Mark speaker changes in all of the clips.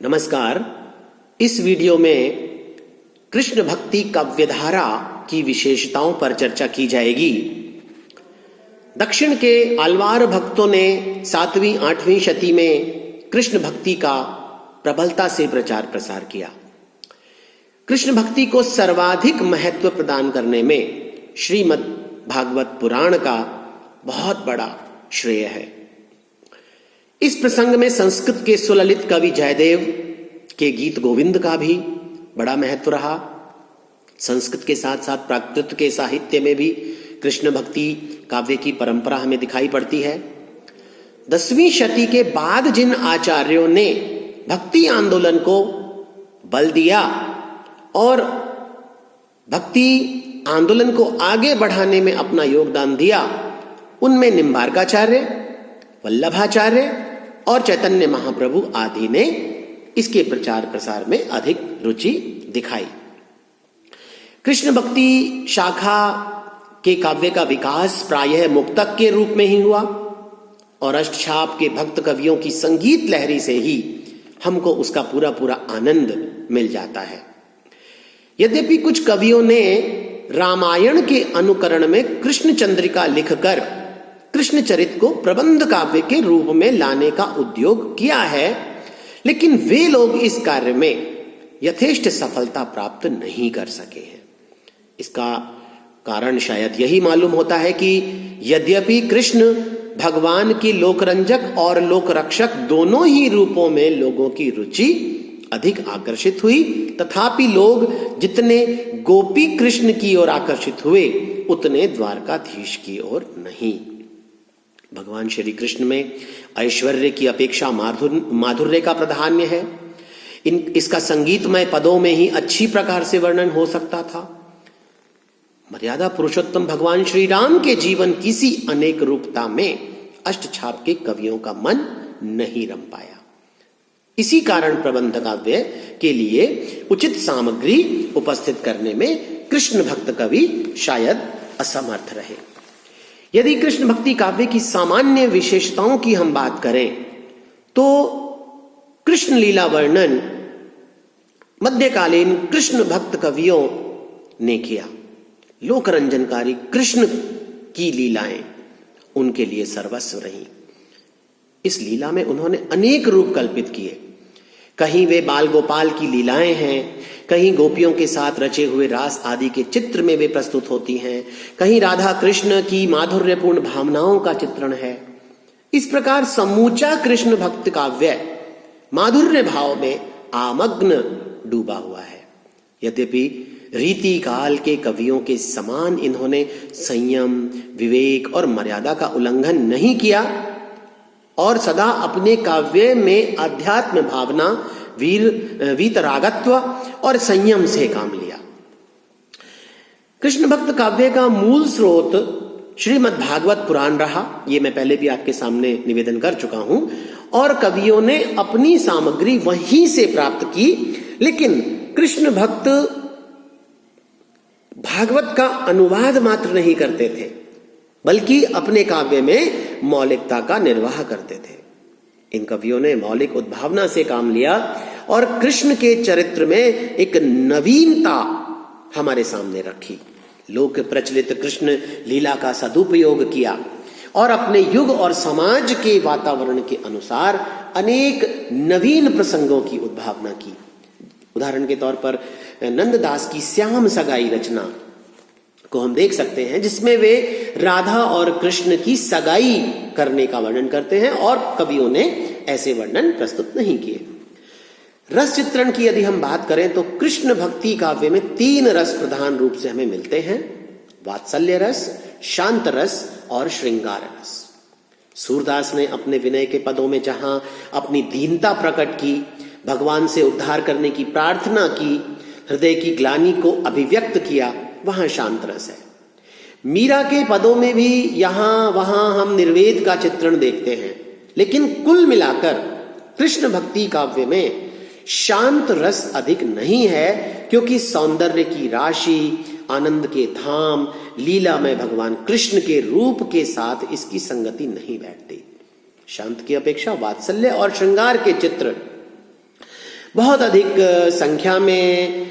Speaker 1: नमस्कार। इस वीडियो में कृष्ण भक्ति काव्यधारा की विशेषताओं पर चर्चा की जाएगी। दक्षिण के आलवार भक्तों ने 7वीं 8वीं शती में कृष्ण भक्ति का प्रबलता से प्रचार प्रसार किया। कृष्ण भक्ति को सर्वाधिक महत्व प्रदान करने में श्रीमद् भागवत पुराण का बहुत बड़ा श्रेय है। इस प्रसंग में संस्कृत के सुललित कवि जयदेव के गीत गोविंद का भी बड़ा महत्व रहा। संस्कृत के साथ साथ प्राकृत के साहित्य में भी कृष्ण भक्ति काव्य की परंपरा हमें दिखाई पड़ती है। 10वीं शती के बाद जिन आचार्यों ने भक्ति आंदोलन को बल दिया और भक्ति आंदोलन को आगे बढ़ाने में अपना योगदान दिया, उनमें निम्बार्काचार्य, वल्लभाचार्य और चैतन्य महाप्रभु आदि ने इसके प्रचार प्रसार में अधिक रुचि दिखाई। कृष्ण भक्ति शाखा के काव्य का विकास प्रायः मुक्तक के रूप में ही हुआ और अष्टछाप के भक्त कवियों की संगीत लहरी से ही हमको उसका पूरा पूरा आनंद मिल जाता है। यद्यपि कुछ कवियों ने रामायण के अनुकरण में कृष्ण चंद्रिका लिखकर कृष्ण चरित को प्रबंध काव्य के रूप में लाने का उद्योग किया है, लेकिन वे लोग इस कार्य में यथेष्ट सफलता प्राप्त नहीं कर सके हैं। इसका कारण शायद यही मालूम होता है कि यद्यपि कृष्ण भगवान की लोकरंजक और लोकरक्षक दोनों ही रूपों में लोगों की रुचि अधिक आकर्षित हुई, तथापि लोग जितने गोपी कृष्ण की ओर आकर्षित हुए उतने द्वारकाधीश की ओर नहीं। भगवान श्री कृष्ण में ऐश्वर्य की अपेक्षा माधुर्य का प्राधान्य है। इसका संगीतमय पदों में ही अच्छी प्रकार से वर्णन हो सकता था। मर्यादा पुरुषोत्तम भगवान श्री राम के जीवन किसी अनेक रूपता में अष्टछाप के कवियों का मन नहीं रम पाया। इसी कारण प्रबंध काव्य के लिए उचित सामग्री उपस्थित करने में कृष्ण भक्त कवि शायद असमर्थ रहे। यदि कृष्ण भक्ति काव्य की सामान्य विशेषताओं की हम बात करें तो कृष्ण लीला वर्णन मध्यकालीन कृष्ण भक्त कवियों ने किया। लोकरंजनकारी कृष्ण की लीलाएं उनके लिए सर्वस्व रहीं। इस लीला में उन्होंने अनेक रूप कल्पित किए। कहीं वे बाल गोपाल की लीलाएं हैं, कहीं गोपियों के साथ रचे हुए रास आदि के चित्र में वे प्रस्तुत होती हैं, कहीं राधा कृष्ण की माधुर्यपूर्ण भावनाओं का चित्रण है। इस प्रकार समूचा कृष्ण भक्त काव्य माधुर्य भाव में आमग्न डूबा हुआ है। यद्यपि रीति काल के कवियों के समान इन्होंने संयम, विवेक और मर्यादा का उल्लंघन नहीं किया और सदा अपने काव्य में अध्यात्म भावना, वीतरागत्व और संयम से काम लिया। कृष्ण भक्त काव्य का मूल स्रोत श्रीमद् भागवत पुराण रहा। ये मैं पहले भी आपके सामने निवेदन कर चुका हूं और कवियों ने अपनी सामग्री वहीं से प्राप्त की, लेकिन कृष्ण भक्त भागवत का अनुवाद मात्र नहीं करते थे, बल्कि अपने काव्य में मौलिकता का निर्वाह करते थे। इन कवियों ने मौलिक उद्भावना से काम लिया और कृष्ण के चरित्र में एक नवीनता हमारे सामने रखी। लोक प्रचलित कृष्ण लीला का सदुपयोग किया और अपने युग और समाज के वातावरण के अनुसार अनेक नवीन प्रसंगों की उद्भावना की। उदाहरण के तौर पर नंददास की श्याम सगाई रचना को हम देख सकते हैं, जिसमें वे राधा और कृष्ण की सगाई करने का वर्णन करते हैं और कवियों ने ऐसे वर्णन प्रस्तुत नहीं किए। रस चित्रण की यदि हम बात करें तो कृष्ण भक्ति काव्य में 3 रस प्रधान रूप से हमें मिलते हैं: वात्सल्य रस, शांत रस और श्रृंगार रस। सूरदास ने अपने विनय के पदों में जहां अपनी दीनता प्रकट की, भगवान से उद्धार करने की प्रार्थना की, हृदय की ग्लानि को अभिव्यक्त किया, वहां शांत रस है। मीरा के पदों में भी यहां वहां हम निर्वेद का चित्रण देखते हैं, लेकिन कुल मिलाकर कृष्ण भक्ति काव्य में शांत रस अधिक नहीं है, क्योंकि सौंदर्य की राशि, आनंद के धाम, लीला में भगवान कृष्ण के रूप के साथ इसकी संगति नहीं बैठती। शांत की अपेक्षा वात्सल्य और श्रृंगार के चित्र बहुत अधिक संख्या में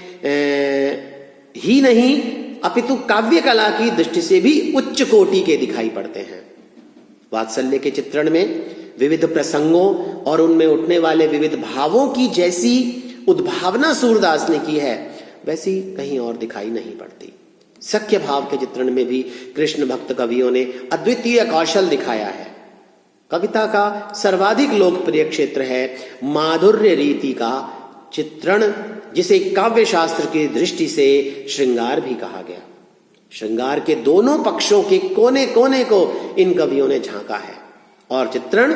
Speaker 1: ही नहीं अपितु काव्य कला की दृष्टि से भी उच्च कोटि के दिखाई पड़ते हैं। वात्सल्य के चित्रण में विविध प्रसंगों और उनमें उठने वाले विविध भावों की जैसी उद्भावना सूरदास ने की है वैसी कहीं और दिखाई नहीं पड़ती। सख्य भाव के चित्रण में भी कृष्ण भक्त कवियों ने अद्वितीय कौशल दिखाया है। कविता का सर्वाधिक लोकप्रिय क्षेत्र है माधुर्य रीति का चित्रण, जिसे काव्य शास्त्र की दृष्टि से श्रृंगार भी कहा गया। श्रृंगार के दोनों पक्षों के कोने कोने को इन कवियों ने झांका है और चित्रण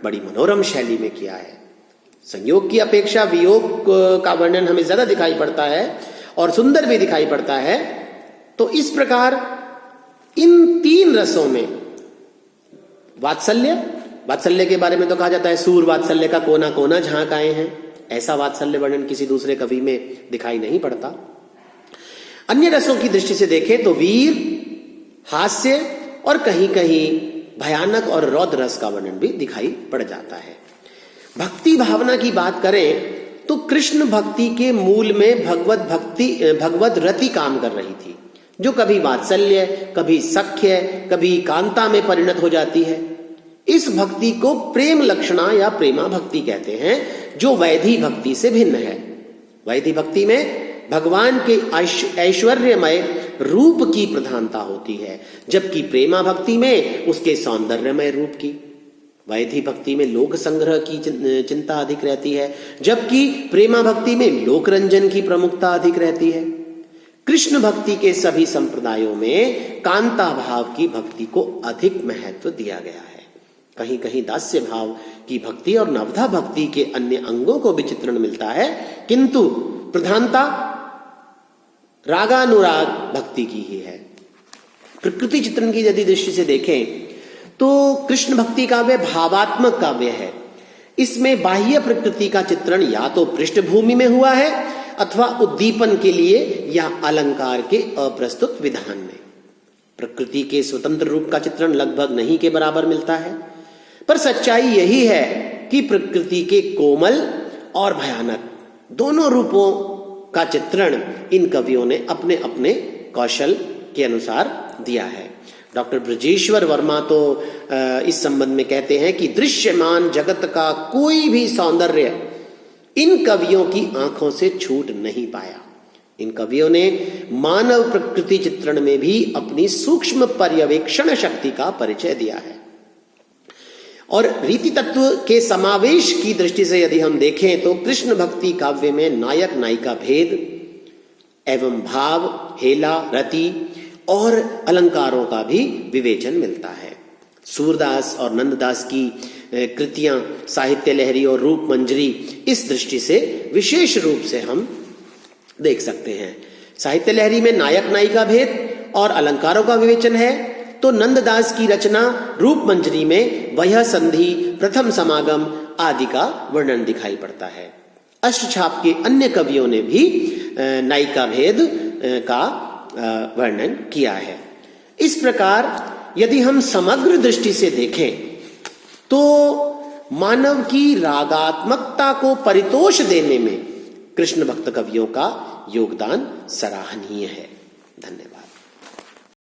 Speaker 1: बड़ी मनोरम शैली में किया है। संयोग की अपेक्षा वियोग का वर्णन हमें ज्यादा दिखाई पड़ता है और सुंदर भी दिखाई पड़ता है। तो इस प्रकार इन तीन रसों में वात्सल्य के बारे में तो कहा जाता है सूर वात्सल्य का कोना कोना झांक आए हैं। ऐसा वात्सल्य वर्णन किसी दूसरे कवि में दिखाई नहीं पड़ता। अन्य रसों की दृष्टि से देखें तो वीर, हास्य और कहीं कहीं भयानक और रौद्र रस का वर्णन भी दिखाई पड़ जाता है। भक्ति भावना की बात करें तो कृष्ण भक्ति के मूल में भगवत रति काम कर रही थी, जो कभी वात्सल्य, कभी सख्य, कभी कांता में परिणत हो जाती है। इस भक्ति को प्रेम लक्षणा या प्रेमा भक्ति कहते हैं, जो वैधि भक्ति से भिन्न है। वैधि भक्ति में भगवान के ऐश्वर्यमय रूप की प्रधानता होती है, जबकि प्रेमा भक्ति में उसके सौंदर्यमय रूप की। वैधि भक्ति में लोक संग्रह की चिंता अधिक रहती है, जबकि प्रेमा भक्ति में लोक रंजन की प्रमुखता अधिक रहती है। कृष्ण भक्ति के सभी संप्रदायों में कांता भाव की भक्ति को अधिक महत्व दिया गया है। कहीं कहीं दास्य भाव की भक्ति और नवधा भक्ति के अन्य अंगों को भी चित्रण मिलता है, किंतु प्रधानता रागानुराग भक्ति की ही है। प्रकृति चित्रण की यदि दृष्टि से देखें तो कृष्ण भक्ति काव्य भावात्मक काव्य है। इसमें बाह्य प्रकृति का चित्रण या तो पृष्ठभूमि में हुआ है अथवा उद्दीपन के लिए या अलंकार के अप्रस्तुत विधान में। प्रकृति के स्वतंत्र रूप का चित्रण लगभग नहीं के बराबर मिलता है, पर सच्चाई यही है कि प्रकृति के कोमल और भयानक दोनों रूपों का चित्रण इन कवियों ने अपने अपने कौशल के अनुसार दिया है। डॉक्टर ब्रजेश्वर वर्मा तो इस संबंध में कहते हैं कि दृश्यमान जगत का कोई भी सौंदर्य इन कवियों की आंखों से छूट नहीं पाया। इन कवियों ने मानव प्रकृति चित्रण में भी अपनी सूक्ष्म पर्यवेक्षण शक्ति का परिचय दिया है। और रीति तत्व के समावेश की दृष्टि से यदि हम देखें तो कृष्ण भक्ति काव्य में नायक नायिका भेद एवं भाव, हेला, रति और अलंकारों का भी विवेचन मिलता है। सूरदास और नंददास की कृतियां साहित्य लहरी और रूप मंजरी इस दृष्टि से विशेष रूप से हम देख सकते हैं। साहित्य लहरी में नायक नायिका भेद और अलंकारों का विवेचन है, तो नंददास की रचना रूप मंजरी में वह संधि, प्रथम समागम आदि का वर्णन दिखाई पड़ता है। अष्टछाप के अन्य कवियों ने भी नायिका भेद का वर्णन किया है। इस प्रकार यदि हम समग्र दृष्टि से देखें तो मानव की रागात्मकता को परितोष देने में कृष्ण भक्त कवियों का योगदान सराहनीय है। धन्यवाद।